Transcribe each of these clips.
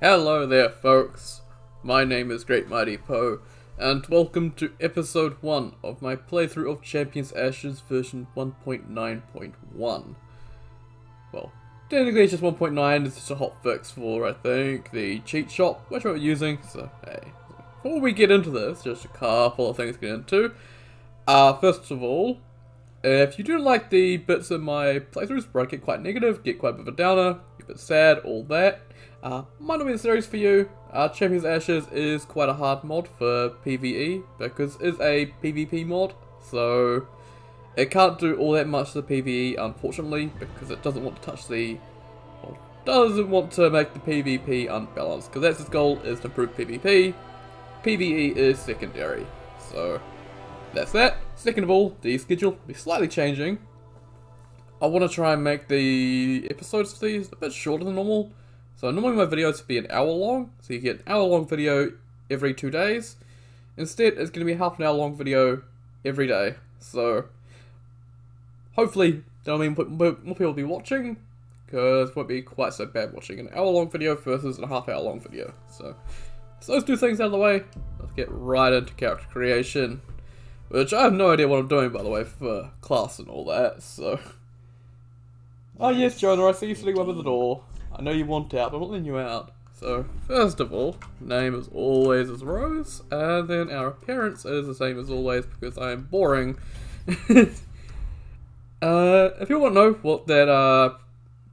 Hello there folks, my name is Great Mighty Poe, and welcome to episode 1 of my playthrough of Champions Ashes version 1.9.1. Well, technically it's just 1.9, it's just a hotfix for, I think, the cheat shop, which I'm using, so hey. Before we get into this, just a couple of things to get into. First of all, if you do like the bits of my playthroughs where I get quite negative, get quite a bit of a downer, get a bit sad, all that, might not be the series for you. Champions Ashes is quite a hard mod for PvE because it's a PvP mod, so it can't do all that much to the PvE, unfortunately, because it doesn't want to touch the, well, doesn't want to make the PvP unbalanced, because that's its goal, is to improve PvP. PvE is secondary, so that's that. Second of all, the schedule will be slightly changing. I want to try and make the episodes for these a bit shorter than normal. So normally my videos would be an hour long, so you get an hour long video every 2 days. Instead, it's going to be a half an hour long video every day. So hopefully that'll mean more people will be watching, because it won't be quite so bad watching an hour long video versus a half hour long video. So those two things out of the way, let's get right into character creation. Which I have no idea what I'm doing, by the way, for class and all that, so. Oh yes, Jonah, I see you sitting over the door. I know you want out, but I'm not letting you out. So, first of all, name as always is Rose, and then our appearance is the same as always because I am boring. If you want to know what that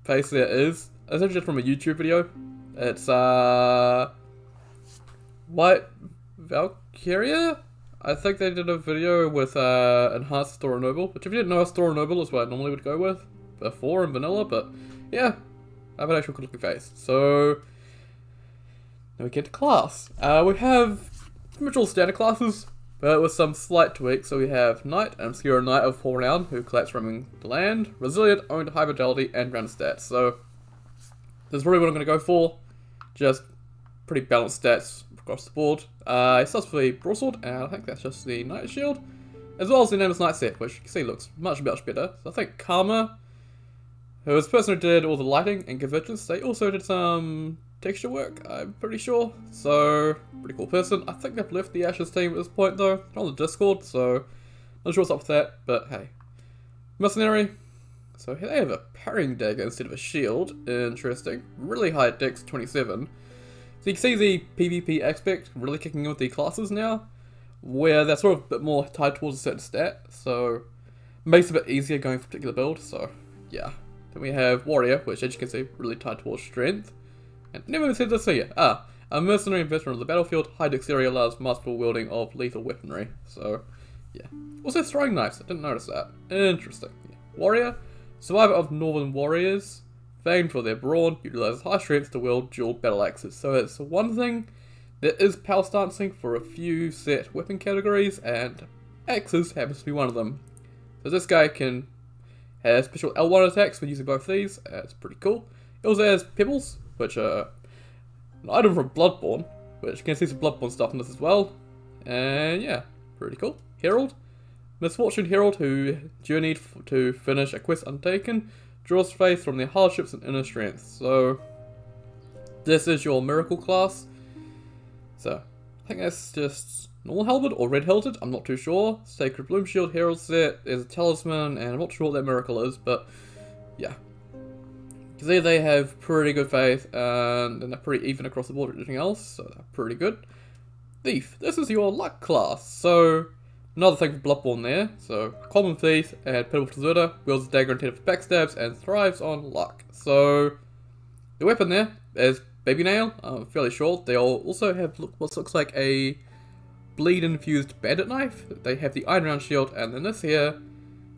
face there is, it's actually just from a YouTube video. It's White Valkyria? I think they did a video with Enhanced Store Noble, which if you didn't know, Store Noble is what I normally would go with before in vanilla, but yeah, I have an actual good looking face. So, now we get to class. We have pretty much all standard classes, but with some slight tweaks. So we have Knight, an obscure Knight of 4 renown who collects roaming the land, Resilient, owned high fidelity, and ground stats. So, this is probably what I'm going to go for. Just pretty balanced stats across the board. He starts with a broadsword, and I think that's just the Knight shield, as well as the Nameless Knight set, which you can see looks much better. So I think Karma, who was the person who did all the lighting and convergence, they also did some texture work, I'm pretty sure. So, pretty cool person. I think they've left the Ashes team at this point though. They're on the Discord, so not sure what's up with that, but hey. Mercenary. So they have a parrying dagger instead of a shield. Interesting. Really high dex, 27. So you can see the PvP aspect really kicking in with the classes now, where they're sort of a bit more tied towards a certain stat, so makes it a bit easier going for a particular build, so yeah. Then we have Warrior, which as you can see, really tied towards strength. And never even said this here. A mercenary and veteran of the battlefield, high dexterity allows masterful wielding of lethal weaponry, so yeah. Also throwing knives, I didn't notice that. Interesting. Yeah. Warrior, survivor of Northern Warriors, famed for their brawn, utilizes high strength to wield dual battle axes. So it's one thing, there is power stancing for a few set weapon categories, and axes happens to be one of them. So this guy can have special L1 attacks when using both these, it's pretty cool. He also has pebbles, which are an item from Bloodborne, which you can see some Bloodborne stuff in this as well. And yeah, pretty cool. Herald, Misfortune Herald, who journeyed to finish a quest undertaken, draws faith from their hardships and inner strength. So, this is your miracle class. So, I think that's just normal helmet or red helmeted, I'm not too sure. Sacred Bloom Shield, Herald set, there's a talisman, and I'm not sure what that miracle is, but yeah. You can see they have pretty good faith, and they're pretty even across the board with everything else, so they're pretty good. Thief, this is your luck class. So, another thing for Bloodborne there. So, Common Thief and Pitiful Deserter wields a dagger intended for backstabs and thrives on luck. So, the weapon there is Baby Nail. I'm fairly sure. They all also have what looks like a bleed-infused bandit knife. They have the Iron Round shield, and then this here,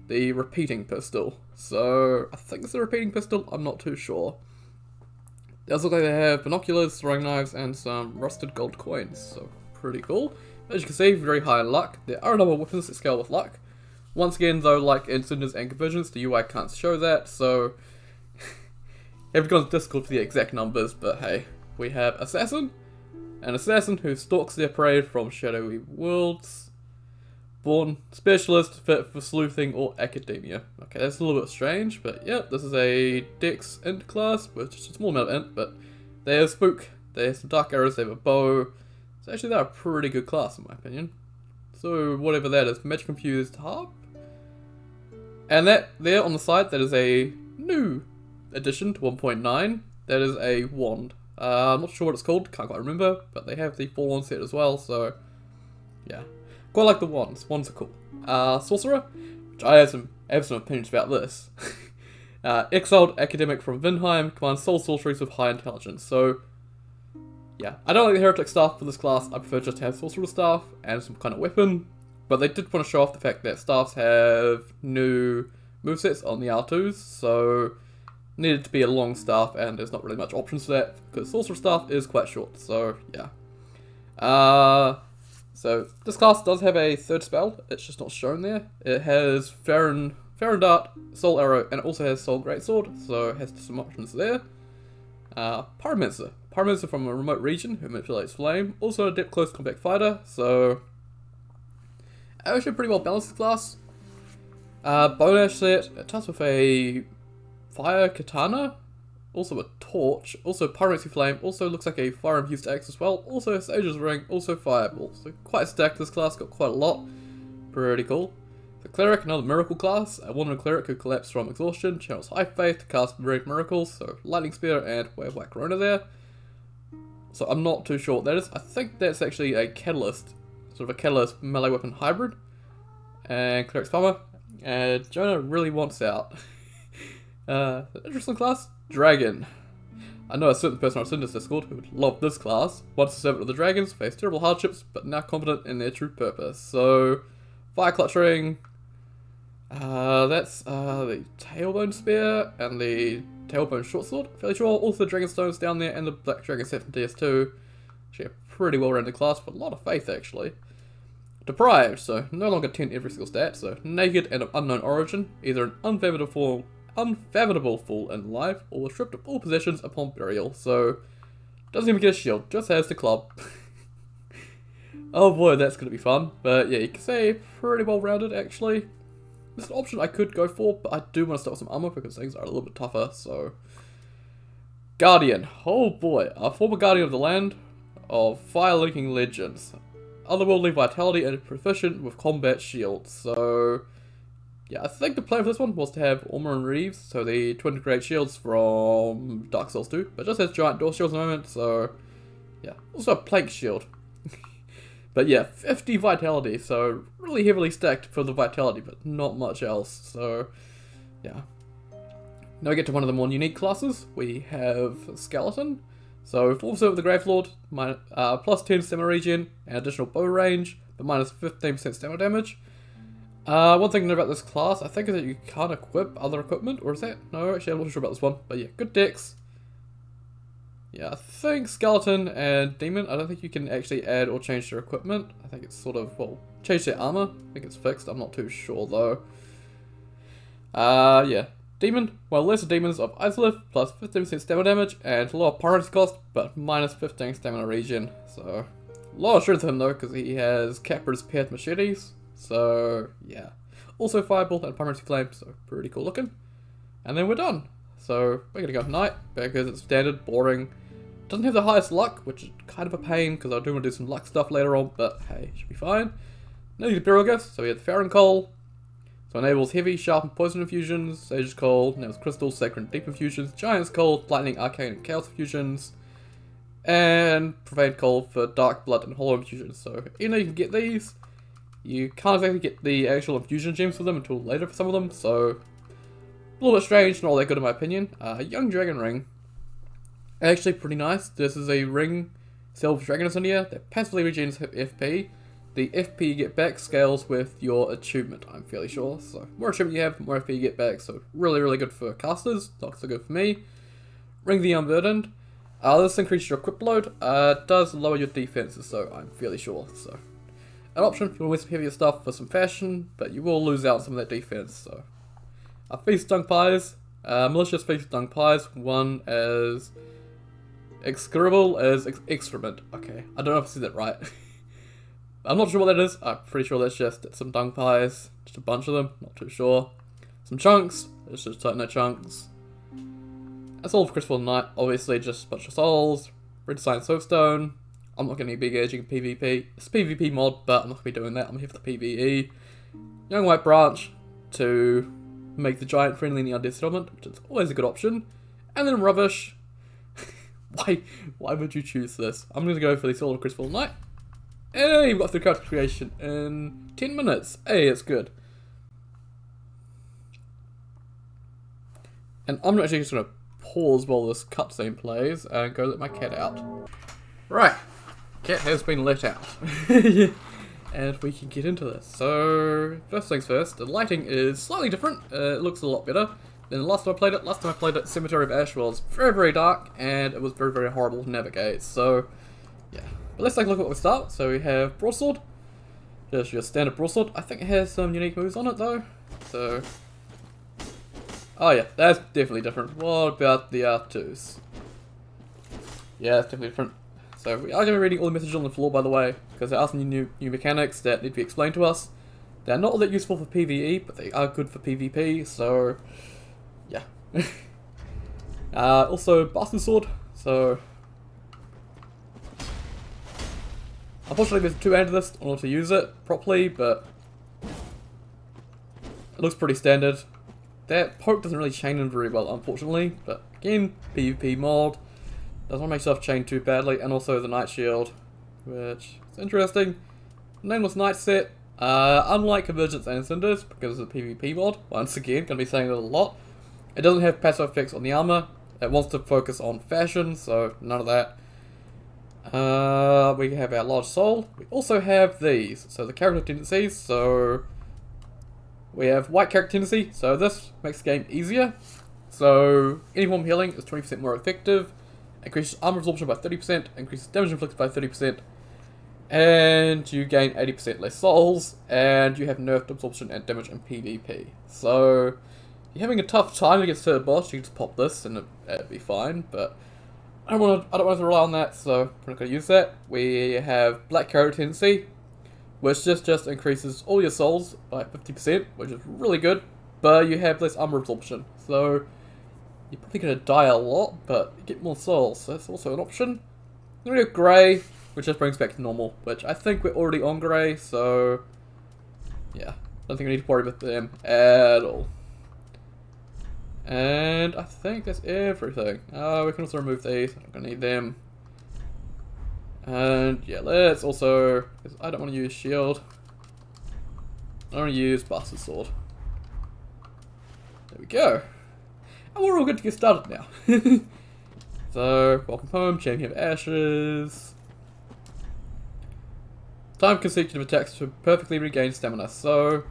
the repeating pistol. So, I think it's a repeating pistol. I'm not too sure. It does look like they have binoculars, throwing knives, and some rusted gold coins. So, pretty cool. As you can see, very high in luck. There are a number of weapons that scale with luck. Once again, though, like in Cinders and Convergence, the UI can't show that, so have gone to Discord for the exact numbers, but hey. We have Assassin, an assassin who stalks their prey from shadowy worlds. Born specialist, fit for sleuthing or academia. Okay, that's a little bit strange, but yeah, this is a Dex Int class, which is a small amount of Int, but they have Spook They have some dark arrows, they have a bow. So actually they're a pretty good class in my opinion. So whatever that is, Magic Confused Harp. And that there on the side, that is a new addition to 1.9. That is a wand. I'm not sure what it's called, can't quite remember, but they have the Forlorn set as well, so yeah. Quite like the wands, wands are cool. Sorcerer, which I have some opinions about this. Exiled Academic from Vinheim, commands soul sorceries with high intelligence, so yeah. I don't like the Heretic staff for this class, I prefer just to have Sorcerer staff and some kind of weapon, but they did want to show off the fact that staffs have new movesets on the R2s, so needed to be a long staff, and there's not really much options for that, because Sorcerer staff is quite short, so yeah. So this class does have a third spell, it's just not shown there. It has Farron Dart, Soul Arrow, and it also has Soul Greatsword, so it has some options there. Pyromancer from a remote region who manipulates flame, also a Adept Close Combat Fighter, so actually a pretty well balanced class. Bonash set, it starts with a Fire Katana, also a Torch, also Pyromancy Flame, also looks like a Fire Infused Axe as well, also Sage's Ring, also Fireball. So quite stacked this class, got quite a lot. Pretty cool. The Cleric, another Miracle class, a woman Cleric who collapsed from exhaustion, channels High Faith to cast Varied Miracles, so Lightning Spear and Wave White Corona there. So I'm not too sure what that is. I think that's actually a Catalyst, sort of a Catalyst melee weapon hybrid. And Cleric's Farmer. And Jonah really wants out. Interesting class, Dragon. I know a certain person I've seen this Discord who would love this class. Once a servant of the dragons, faced terrible hardships, but now confident in their true purpose. So, Fire Clutch Ring. That's the Tailbone Spear and the Tailbone Short Sword. Fairly sure. Also the Dragon Stones down there and the Black Dragon set from DS2. Actually a pretty well rounded class, but a lot of faith actually. Deprived, so no longer 10 every single stat, so naked and of unknown origin, either an unfathomable fall in life, or stripped of all possessions upon burial, so doesn't even get a shield, just has the club. Oh boy, that's going to be fun, but yeah, you can say pretty well rounded actually. This is an option I could go for, but I do want to start with some armor because things are a little bit tougher, so. Guardian, oh boy, a former Guardian of the Land of Fire-Linking Legends. Otherworldly vitality and proficient with combat shields. So yeah, I think the plan for this one was to have Armor and Reeves, so the twin great shields from Dark Souls 2, but just has giant door shields at the moment, so yeah. Also a plank shield. But yeah, 50 vitality, so really heavily stacked for the vitality, but not much else, so yeah. Now we get to one of the more unique classes. We have Skeleton. So, also with the Gravelord, plus 10 stamina regen, and additional bow range, but minus 15% stamina damage. One thing to know about this class, I think is that you can't equip other equipment, or is that? No, actually I'm not sure about this one, but yeah, good dex. Yeah, I think Skeleton and Demon, I don't think you can actually add or change their equipment. I think it's sort of, well, change their armor. I think it's fixed, I'm not too sure though. Yeah. Demon, well, lesser demons of Isolith, plus 15% stamina damage, and lower pyromancy cost, but minus 15 stamina regen. So, a lot of strength to him though, because he has Capra's paired machetes. So, yeah. Also Fireball and Pyromancy Flame, so pretty cool looking. And then we're done. So, we're gonna go Knight, because it's standard, boring. Doesn't have the highest luck, which is kind of a pain, because I do want to do some luck stuff later on, but hey, should be fine. Now you get Burial Gifts, so we have the Farron Coal. So enables heavy, sharp, and poison infusions, Sage's Cold, enables crystal, sacred, and deep infusions, Giant's Cold, lightning, arcane, and chaos infusions, and Profane Cold for dark, blood, and hollow infusions. So even though you can get these, you can't exactly get the actual infusion gems for them until later for some of them, so a little bit strange, not all that good in my opinion. Young Dragon Ring, actually pretty nice. This is a ring, Self Dragoness in here, that passively regens FP. The FP you get back scales with your achievement, I'm fairly sure. So, more achievement you have, more FP you get back. So, really, really good for casters. Not so good for me. Ring the Unburdened. This increases your equip load. It does lower your defenses, so I'm fairly sure. So, an option if you want to some heavier stuff for some fashion, but you will lose out on some of that defense. So, Feast Dung Pies. Malicious Feast Dung Pies. One as Execrable as Excrement. Okay, I don't know if I said that right. I'm not sure what that is. I'm pretty sure that's just some dung pies. Just a bunch of them. Not too sure. Some chunks. It's just no chunks. That's all for Crystal Knight. Obviously just a bunch of souls. Redesigned Soapstone. I'm not getting any big edging in PvP. It's a PvP mod, but I'm not going to be doing that. I'm here for the PvE. Young White Branch to make the giant friendly in the undead settlement, which is always a good option. And then Rubbish. Why would you choose this? I'm going to go for the Soul of Crystal Knight. Hey, we've got through character creation in 10 minutes. Hey, it's good. And I'm actually just going to pause while this cutscene plays and go let my cat out. Right, cat has been let out. And we can get into this. So, first things first, the lighting is slightly different. It looks a lot better than the last time I played it. Last time I played it, Cemetery of Ash was very, very dark, and it was very, very horrible to navigate. So, yeah. But let's take a look at what we start. So we have Broadsword. Just your standard Broadsword. I think it has some unique moves on it, though. So, oh yeah, that's definitely different. What about the R2s? Yeah, that's definitely different. So we are going to be reading all the messages on the floor, by the way, because there are some new mechanics that need to be explained to us. They're not all that useful for PvE, but they are good for PvP, so yeah. Also, Bastard Sword. So unfortunately there's two ends to this in order to use it properly, but it looks pretty standard. That poke doesn't really chain in very well, unfortunately, but again, PvP mod. Doesn't want to make stuff chain too badly, and also the Night Shield, which is interesting. Nameless Night set, unlike Convergence and Cinders, because of the PvP mod, once again, going to be saying that a lot, it doesn't have passive effects on the armor. It wants to focus on fashion, so none of that. We have our Large Soul. We also have these, so the character tendencies, so we have White Character Tendency, so this makes the game easier. So any form of healing is 20% more effective. Increases armor absorption by 30%, increases damage inflicted by 30%, and you gain 80% less souls, and you have nerfed absorption and damage in PvP. So, if you're having a tough time against third boss, you can just pop this and it'll be fine, but I don't want to rely on that, so we're not going to use that. We have Black Character Tendency, which just increases all your souls by 50%, which is really good, but you have less armor absorption, so you're probably going to die a lot, but you get more souls, so that's also an option. Then we have Grey, which just brings back to normal, which I think we're already on Grey, so yeah, don't think we need to worry about them at all. And I think that's everything. We can also remove these, I'm not going to need them. And yeah, let's also, because I don't want to use Shield, I want to use Bastard Sword. There we go. And we're all good to get started now. So, welcome home, Champion of Ashes. Time consecutive attacks to perfectly regain stamina. So,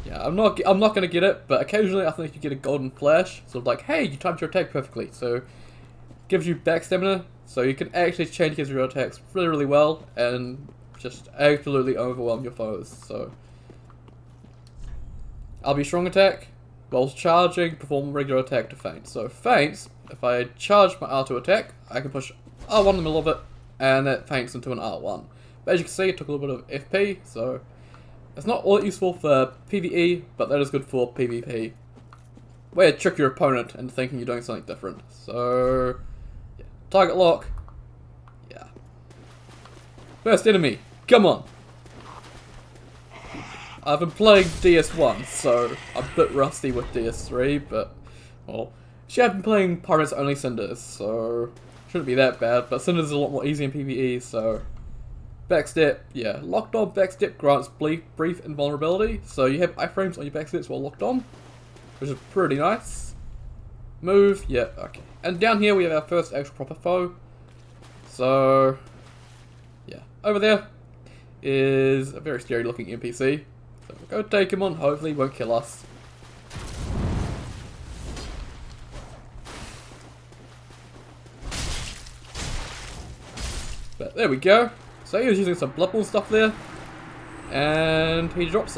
yeah, I'm not gonna get it, but occasionally I think you get a golden flash, sort of like, hey, you timed your attack perfectly. So, it gives you back stamina, so you can actually change his real attacks really, really well, and just absolutely overwhelm your foes. So. I'll be strong attack, whilst charging, perform regular attack to feint. So feints, if I charge my R2 attack, I can push R1 in the middle of it, and that feints into an R1. But as you can see, it took a little bit of FP, so it's not all that useful for PvE, but that is good for PvP. Where you trick your opponent into thinking you're doing something different. So, yeah. Target lock, yeah. First enemy, come on. I've been playing DS1, so I'm a bit rusty with DS3, but, well, actually I've been playing Pirates Only Cinders, so shouldn't be that bad, but Cinders is a lot more easy in PvE, so backstep, yeah, locked on backstep grants brief invulnerability, so you have iframes on your backsteps while locked on, which is pretty nice. Move, yeah, okay. And down here we have our first actual proper foe, so, yeah, over there is a very scary looking NPC. So we'll go take him on, hopefully he won't kill us. But there we go. So he was using some Blood Bowl stuff there. And he dropped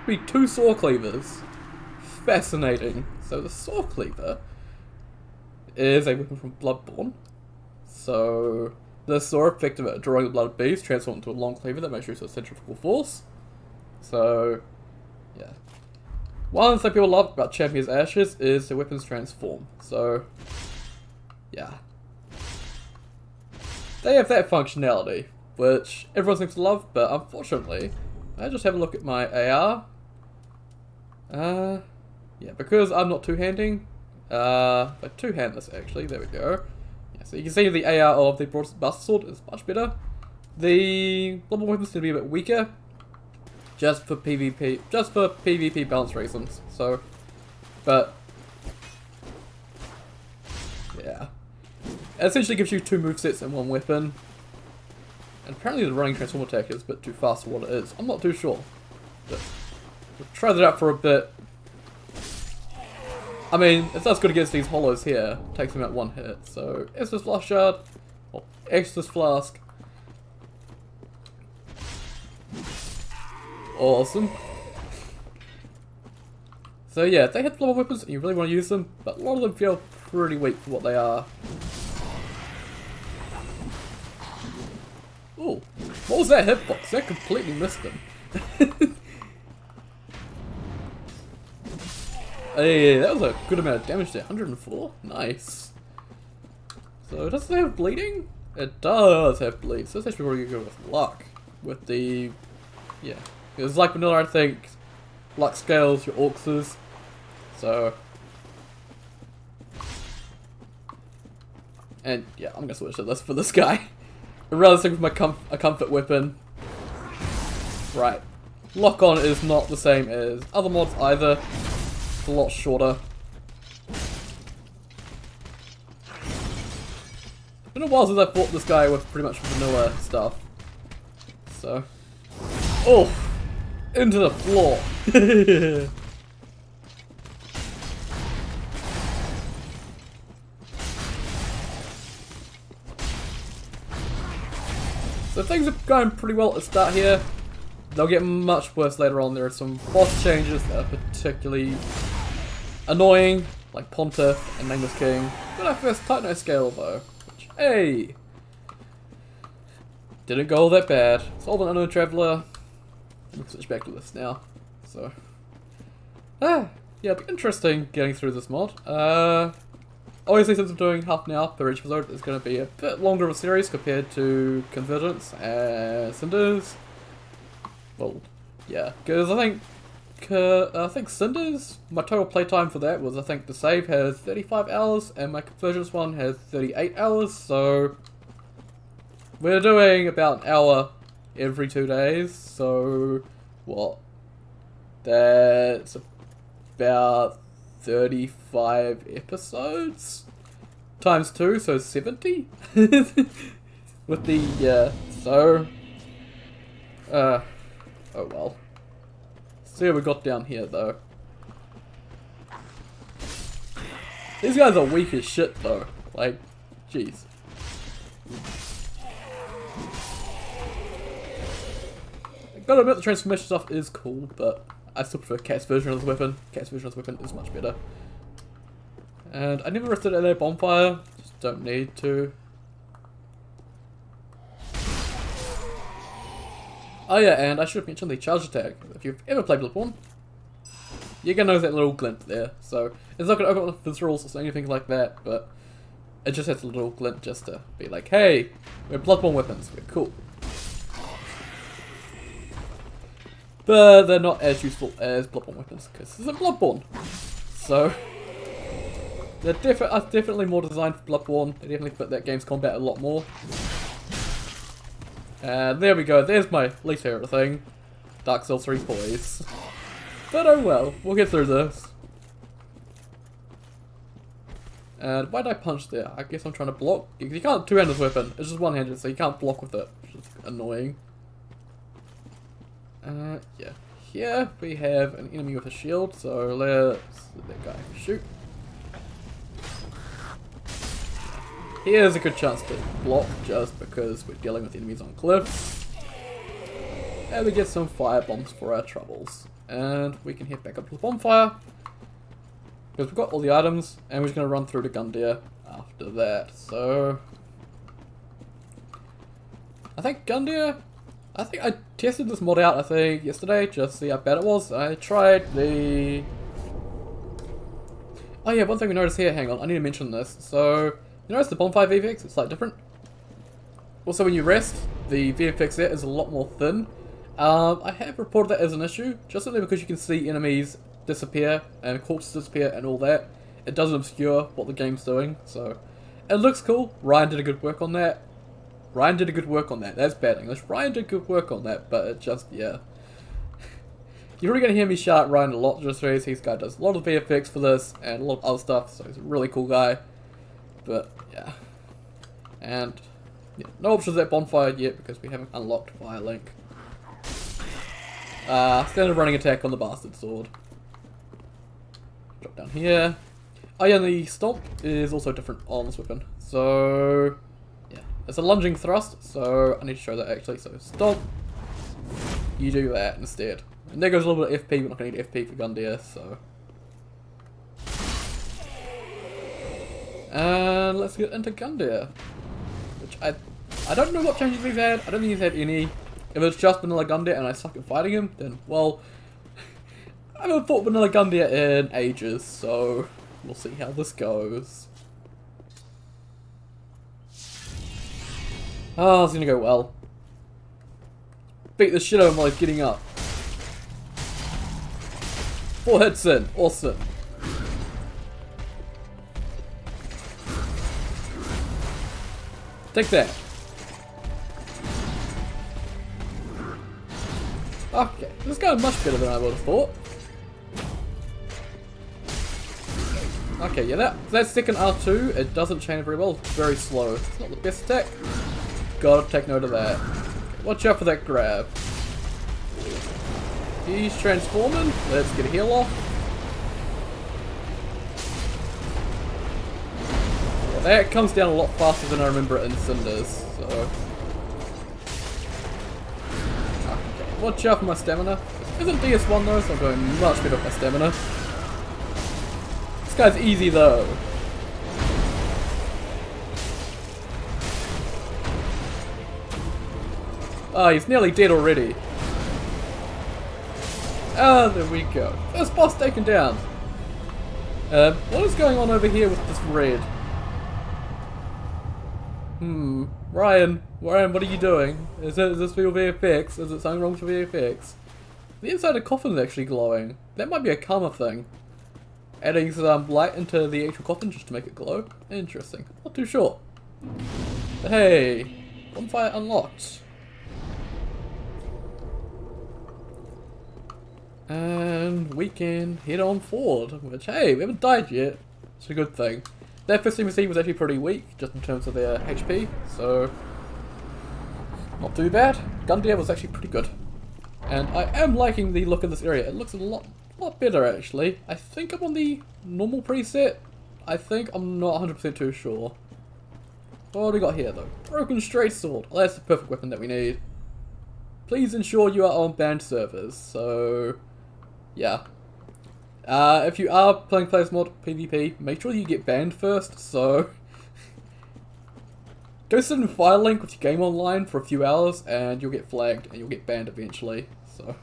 me 2 Saw Cleavers. Fascinating. So the Saw Cleaver is a weapon from Bloodborne. So the saw effective at drawing the blood of beasts transforms into a long cleaver that makes use of centrifugal force. So, yeah. One thing people love about Champion's Ashes is the weapons transform. So, yeah. They have that functionality, which everyone seems to love, but unfortunately, I just have a look at my AR. Yeah, because I'm not two-handing, I two-hand this actually, there we go. Yeah, so you can see the AR of the Broadbuster Sword is much better. The Bloodborne weapons tend to be a bit weaker, just for PvP balance reasons, so, but, yeah. It essentially gives you two movesets in one weapon. And apparently the running transform attack is a bit too fast for what it is. I'm not too sure. But we'll try that out for a bit. I mean, it's not good against these hollows here. It takes them out one hit. So, Estus Flask Shard. Or Estus Flask. Awesome. So yeah, they hit level weapons and you really want to use them, but a lot of them feel pretty weak for what they are. Ooh, what was that hitbox? That completely missed him. Hey, that was a good amount of damage there. 104? Nice. So, does it have bleeding? It does have bleed. So, that's actually really good with luck. With the... yeah. Because like vanilla, I think luck scales your orcs. So... and, yeah, I'm gonna switch to this for this guy. I'd rather stick with my a comfort weapon. Right. Lock on is not the same as other mods either. It's a lot shorter. It's been a while since I fought this guy with pretty much vanilla stuff. So. Oh! Into the floor! So things are going pretty well at the start here. They'll get much worse later on. There are some boss changes that are particularly annoying, like Pontiff and Nameless King. Got our first Titanite scale though, which, hey! Didn't go all that bad. Solve an Unknown Traveler. We'll switch back to this now. So, yeah, it'll be interesting getting through this mod. Obviously, since I'm doing half an hour per each episode, it's going to be a bit longer of a series compared to Convergence and Cinders. Well, yeah, because I think Cinders, my total playtime for that was, I think the save has 35 hours, and my Convergence one has 38 hours, so we're doing about an hour every 2 days, so what? That's about 35 episodes times 2, so 70 with the so oh well. See what we got down here though. These guys are weak as shit though, like jeez. Gotta admit the transformation stuff is cool, but I still prefer Cat's version of the weapon. Cat's version of the weapon is much better. And I never rested at a bonfire, just don't need to. Oh yeah, and I should have mentioned the charge attack. If you've ever played Bloodborne, you're gonna know that little glint there. So, it's not gonna open up viscerals or anything like that, but it just has a little glint just to be like, hey, we're Bloodborne weapons, we're cool. But they're not as useful as Bloodborne weapons, because this is a Bloodborne. So, they're definitely more designed for Bloodborne. They definitely fit that game's combat a lot more. And there we go, there's my least favourite thing. Dark Souls 3 poise. But oh well, we'll get through this. And why did I punch there? I guess I'm trying to block. You can't two-hand this weapon, it's just one-handed, so you can't block with it, which is annoying. Yeah. Here we have an enemy with a shield, so let's let that guy shoot. Here's a good chance to block just because we're dealing with enemies on cliffs. And we get some fire bombs for our troubles. And we can head back up to the bonfire. Because we've got all the items, and we're just going to run through to Gundyr after that. So, I think Gundyr, I think I tested this mod out, I think, yesterday, just to see how bad it was. I tried the... Oh yeah, one thing we noticed here, hang on, I need to mention this. So, You notice the bonfire VFX, it's slightly different. Also when you rest, the VFX there is a lot more thin. I have reported that as an issue, just simply because you can see enemies disappear and corpses disappear and all that. It doesn't obscure what the game's doing, so it looks cool. Ryan did a good work on that. That's bad English. Ryan did good work on that, but it just, yeah. You're really going to hear me shout Ryan a lot just because this guy does a lot of VFX for this and a lot of other stuff, so he's a really cool guy. But, yeah. And, yeah, no options at bonfire yet because we haven't unlocked Firelink. Standard running attack on the bastard sword. Drop down here. Oh yeah, and the stomp is also different on this weapon. So, yeah, it's a lunging thrust, so I need to show that actually. So, stomp, you do that instead. And there goes a little bit of FP, we're not going to need FP for Gundyr, so. And let's get into Gundyr. Which I don't know what changes he's had, I don't think he's had any. If it's just vanilla Gundyr and I suck at fighting him, then, well, I haven't fought vanilla Gundyr in ages, so we'll see how this goes. Oh, it's gonna go well. Beat the shit out of him while he's getting up. 4 hits in, awesome. Take that. Okay, this is going much better than I would have thought. Okay, yeah, that second R2, it doesn't chain very well. It's very slow. It's not the best attack. Gotta take note of that. Okay, watch out for that grab. He's transforming. Let's get a heal off. Yeah, that comes down a lot faster than I remember it in Cinders, so. Watch out for my stamina. This isn't DS1 though, so I'm doing much better with my stamina. This guy's easy though. Oh, he's nearly dead already. Ah, there we go. First boss taken down. What is going on over here with this red? Ryan, what are you doing? Is this for your VFX? Is it something wrong with your VFX? The inside of the coffin is actually glowing. That might be a karma thing. Adding some light into the actual coffin just to make it glow. Interesting. Not too sure. But hey, bonfire unlocked. And we can head on forward, which, hey, we haven't died yet. It's a good thing. That first team we see was actually pretty weak, just in terms of their HP, so not too bad. Gundyr was actually pretty good. And I am liking the look of this area. It looks a lot better, actually. I think I'm on the normal preset. I think I'm not 100% too sure. What do we got here, though? Broken straight sword. Well, that's the perfect weapon that we need. Please ensure you are on banned servers, so yeah. If you are playing Players Mod PvP, make sure you get banned first, so go sit in Firelink with your game online for a few hours and you'll get flagged and you'll get banned eventually, so.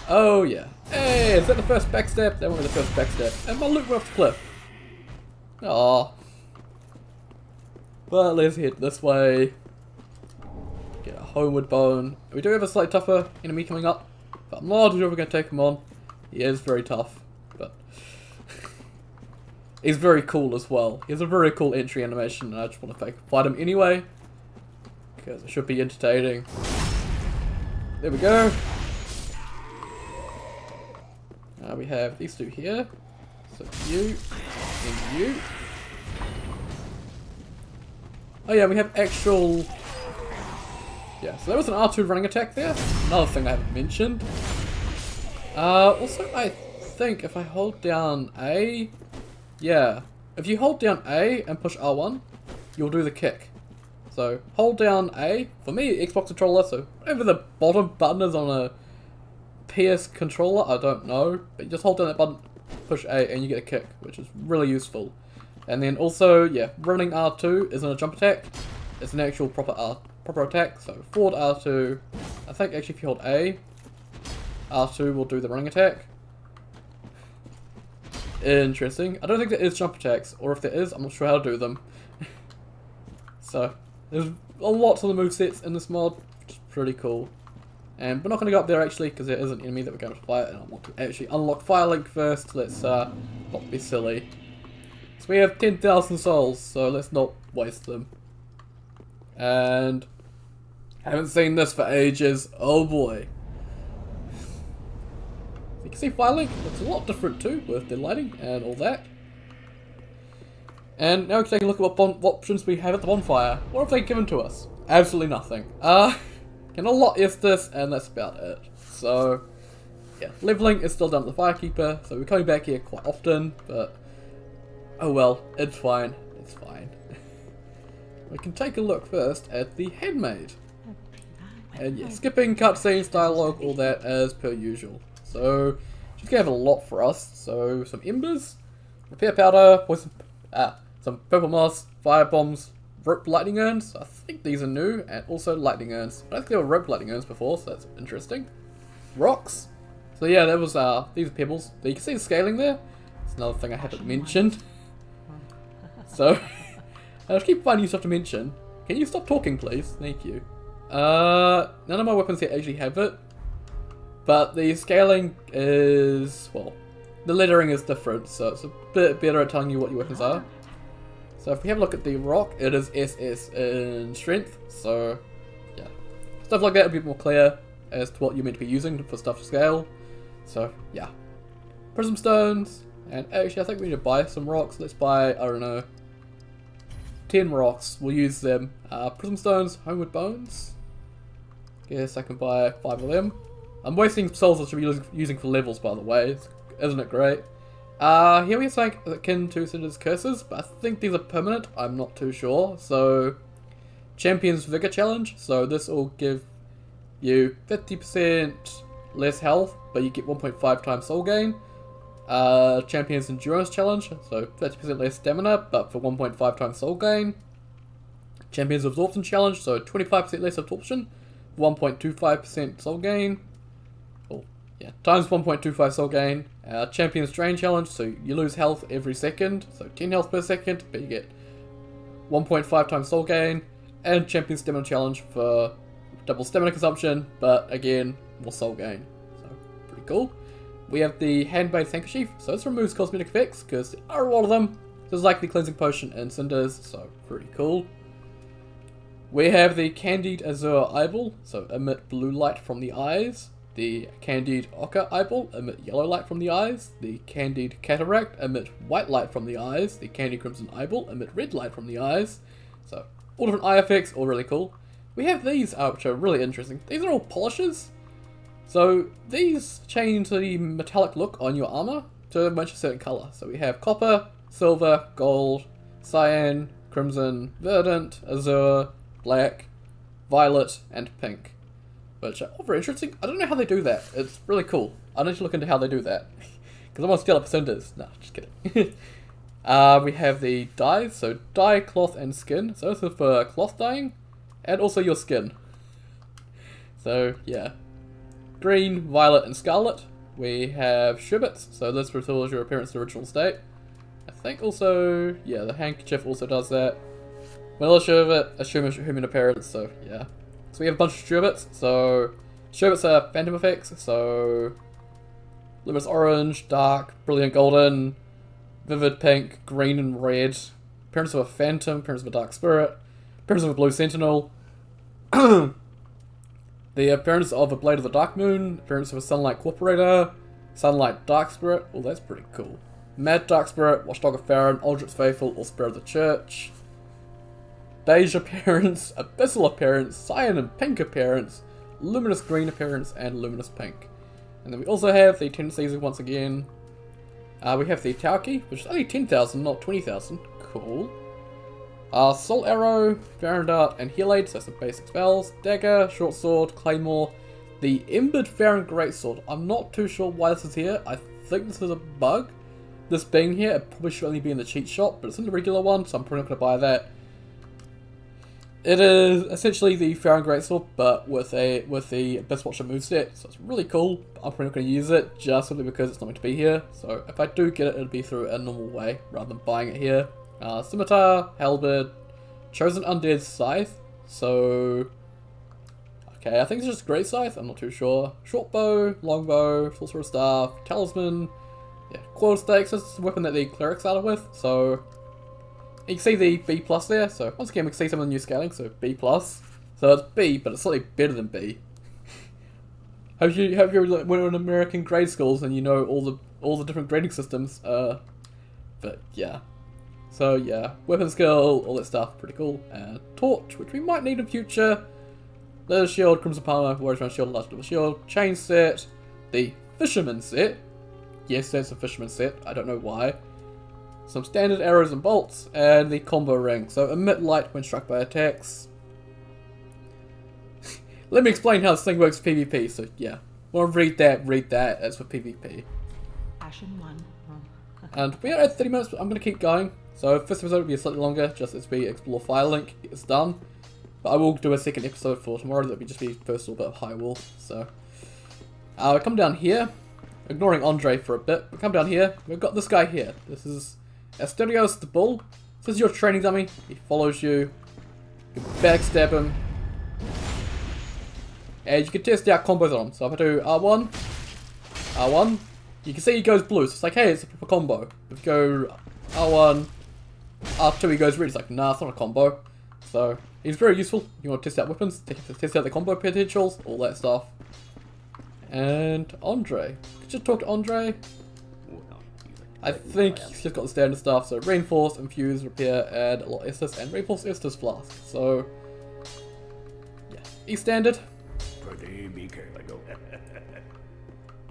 Oh yeah. Hey, is that the first backstep? That won't be the first backstep. And my loot went off the cliff. Aww. But let's head this way. Get a homeward bone. We do have a slightly tougher enemy coming up, but I'm not sure if we're going to take him on. He is very tough, but he's very cool as well. He has a very cool entry animation, and I just want to fight him anyway, because it should be entertaining. There we go. We have these two here. So you and you. Oh yeah, we have actual. Yeah, so there was an R2 running attack there. Another thing I haven't mentioned. Also, I think if I hold down A, yeah, if you hold down A and push R1, you'll do the kick. So hold down A. For me, Xbox controller. So whatever the bottom button is on a PS controller, I don't know, but you just hold down that button, push A, and you get a kick, which is really useful. And then also, yeah, running R2 isn't a jump attack; it's an actual proper attack. So forward R2. I think actually if you hold A, R2 will do the running attack. interesting. I don't think there is jump attacks, or if there is, I'm not sure how to do them. So, there's a lot to the movesets in this mod, which is pretty cool. And we're not going to go up there actually, because there is an enemy that we're going to fight, and I want to actually unlock Firelink first. Let's not be silly. So we have 10,000 souls, so let's not waste them. And haven't seen this for ages. Oh boy. You can see Firelink looks a lot different too, with the lighting and all that. And now we can take a look at what options we have at the bonfire. What have they given to us? Absolutely nothing. Can a lot is this, and that's about it. So, yeah, leveling is still done at the Firekeeper, so we're coming back here quite often, but oh well, it's fine. It's fine. We can take a look first at the Handmaid. And yeah, skipping cutscenes, dialogue, all that as per usual. So, she's gonna have a lot for us. So, some embers, repair powder, poison, some purple moss, fire bombs, rope lightning urns. I think these are new, and also lightning urns. I don't think there were rope lightning urns before, so that's interesting. Rocks. So yeah, that was these are pebbles. You can see the scaling there. It's another thing I haven't mentioned. So I just keep finding stuff to mention. Can you stop talking, please? Thank you. None of my weapons here actually have it, but the scaling is, well, the lettering is different, so it's a bit better at telling you what your weapons are. So if we have a look at the rock, it is SS in strength, so yeah. Stuff like that will be more clear as to what you're meant to be using for stuff to scale. So yeah. Prism stones, and actually I think we need to buy some rocks. Let's buy, I don't know, 10 rocks, we'll use them. Prism stones, homeward bones. Guess I can buy 5 of them. I'm wasting souls I should be using for levels, by the way. Isn't it great? Here we have something akin to Cinder's curses, but I think these are permanent. I'm not too sure. So, Champion's Vigor Challenge. So this will give you 50% less health, but you get 1.5 times soul gain. Champion's Endurance Challenge. So 30% less stamina, but for 1.5 times soul gain. Champion's Absorption Challenge. So 25% less absorption, 1.25% soul gain. Yeah, times 1.25 soul gain. Champion's Drain Challenge, so you lose health every second, so 10 health per second, but you get 1.5 times soul gain. And Champion's Stamina Challenge for double stamina consumption, but again, more soul gain. So, pretty cool. We have the Handmaid's Handkerchief, so this removes cosmetic effects, because there are a lot of them. This is like the Cleansing Potion and Cinders, so pretty cool. We have the Candied Azure Eyeball, so emit blue light from the eyes. The Candied Ochre Eyeball, emit yellow light from the eyes. The Candied Cataract, emit white light from the eyes. The Candied Crimson Eyeball, emit red light from the eyes. So, all different eye effects, all really cool. We have these, which are really interesting. These are all polishes. So, these change the metallic look on your armor to match a certain color. So we have copper, silver, gold, cyan, crimson, verdant, azure, black, violet, and pink. Which are all very interesting. I don't know how they do that. It's really cool. I need to look into how they do that. Because I want to steal up cinders. No, just kidding. We have the dyes. So dye, cloth, and skin. So this is for cloth dyeing. And also your skin. So, yeah. Green, violet, and scarlet. We have sherbets. So this restores your appearance to original state. I think also, yeah, the handkerchief also does that. Vanilla sherbet, a human appearance. So, yeah. So we have a bunch of sherbets. So sherbets are phantom effects. So luminous orange, dark, brilliant golden, vivid pink, green and red. Appearance of a phantom, appearance of a dark spirit, appearance of a blue sentinel. The appearance of a blade of the dark moon, appearance of a sunlight cooperator, sunlight dark spirit. Oh, that's pretty cool. Mad dark spirit, watchdog of Farron, Aldrich's faithful, or spirit of the church. Beige appearance, abyssal appearance, cyan and pink appearance, luminous green appearance, and luminous pink. And then we also have the tendencies once again. We have the Tauki, which is only 10,000, not 20,000. Cool. Soul Arrow, Farron Dart, and Heal Aid, so some basic spells. Dagger, Short Sword, Claymore. The Embered Farron Greatsword. I'm not too sure why this is here. I think this is a bug. This being here, it probably should only be in the cheat shop, but it's in the regular one, so I'm probably not going to buy that. It is essentially the Pharaoh Greatsword, but with the Abyss Watcher moveset, so it's really cool. I'm probably not going to use it just simply because it's not meant to be here. So if I do get it, it'll be through a normal way rather than buying it here. Scimitar, Halberd, Chosen Undead Scythe. So okay, I think it's just Great Scythe. I'm not too sure. Short bow, long bow, Sorcerer's Staff, Talisman. Yeah, Coiled Stakes. This is the weapon that the clerics started with. So you can see the B plus there, so once again we can see some of the new scaling, so B plus. So it's B, but it's slightly better than B. Have you went on American grade schools and you know all the different grading systems? But yeah. So yeah, weapon skill, all that stuff, pretty cool. And torch, which we might need in future. Leather shield, crimson palmer, warrior's round shield, large double shield, chain set, the fisherman set. Yes, that's a fisherman set. I don't know why. Some standard arrows and bolts, and the combo ring. So emit light when struck by attacks. Let me explain how this thing works for PvP. So yeah, want to read that as for PvP. Ashen one. And we are at 30 minutes, but I'm going to keep going. So first episode will be slightly longer, just as we explore Firelink. It's done. But I will do a second episode for tomorrow. That'll be just be first a little bit of Hyrule. So we come down here, ignoring Andre for a bit. We come down here. We've got this guy here. This is Asterios the Bull. This is your training dummy. He follows you. You can backstab him. And you can test out combos on him. So if I do R1, R1, you can see he goes blue. So it's like, hey, it's a proper combo. If you go R1, R2, he goes red. It's like, nah, it's not a combo. So he's very useful. You want to test out weapons, test out the combo potentials, all that stuff. And Andre. Could you talk to Andre? I think he's just got the standard stuff, so Reinforce, Infuse, Repair, Add, a lot of Estus, and Reinforce Estus Flask. So, yeah, he's standard.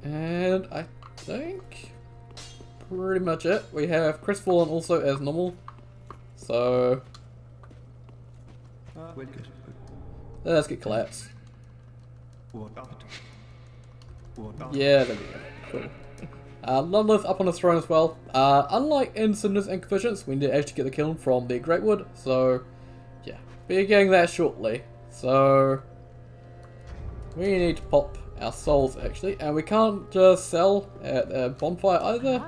And I think pretty much it. We have Crestfallen also as normal. So, let's get Collapse. Yeah, there we go. Cool. Lilith up on the throne as well. Unlike in Cinder's Inquisitions, we need to actually get the kill from the Greatwood. So, yeah, we're getting that shortly. So, we need to pop our souls actually, and we can't just sell at Bonfire either.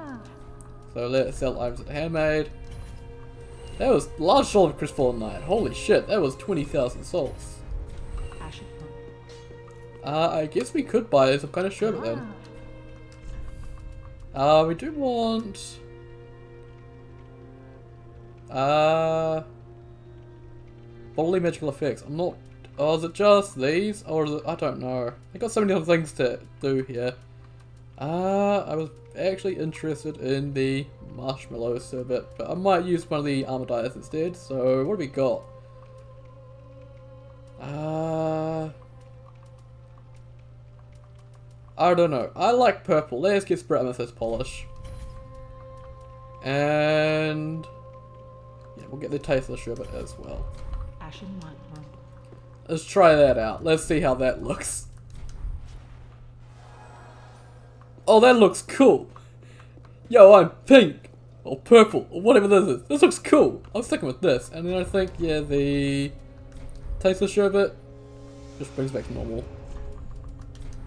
So let's sell items at the Handmaid. That was large soul of Crestfallen Knight. Holy shit, that was 20,000 souls. I guess we could buy some kind of sherbet then. We do want bodily magical effects. I'm not. Oh, is it just these, or is it? I don't know. I got so many other things to do here. I was actually interested in the marshmallow sherbet, but I might use one of the armor dias instead. So what do we got? I don't know. I like purple. Let's get Spirit Amethyst Polish. And yeah, we'll get the Tasteless Sherbet as well. Let's try that out. Let's see how that looks. Oh, that looks cool. Yo, I'm pink. Or purple. Or whatever this is. This looks cool. I'm sticking with this. And then I think, yeah, the Tasteless Sherbet just brings back to normal.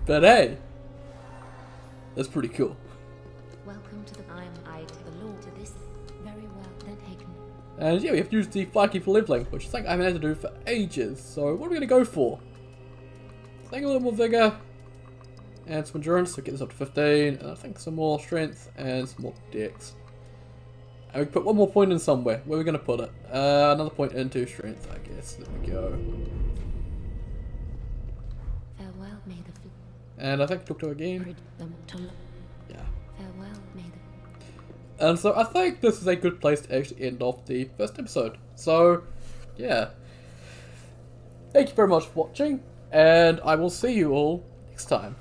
But hey, that's pretty cool. Welcome to the I to the law to this very well then taken. And yeah, we have to use the fire key for leveling, which is something I haven't had to do for ages. So what are we going to go for? I think a little more vigor and some endurance, so get this up to 15, and I think some more strength and some more dex. And we put one more point in somewhere. Where are we going to put it? Another point into strength, I guess. There we go. Farewell, may the and I think talk to her again. Yeah. Farewell, may the and so I think this is a good place to actually end off the first episode. So, yeah. Thank you very much for watching, and I will see you all next time.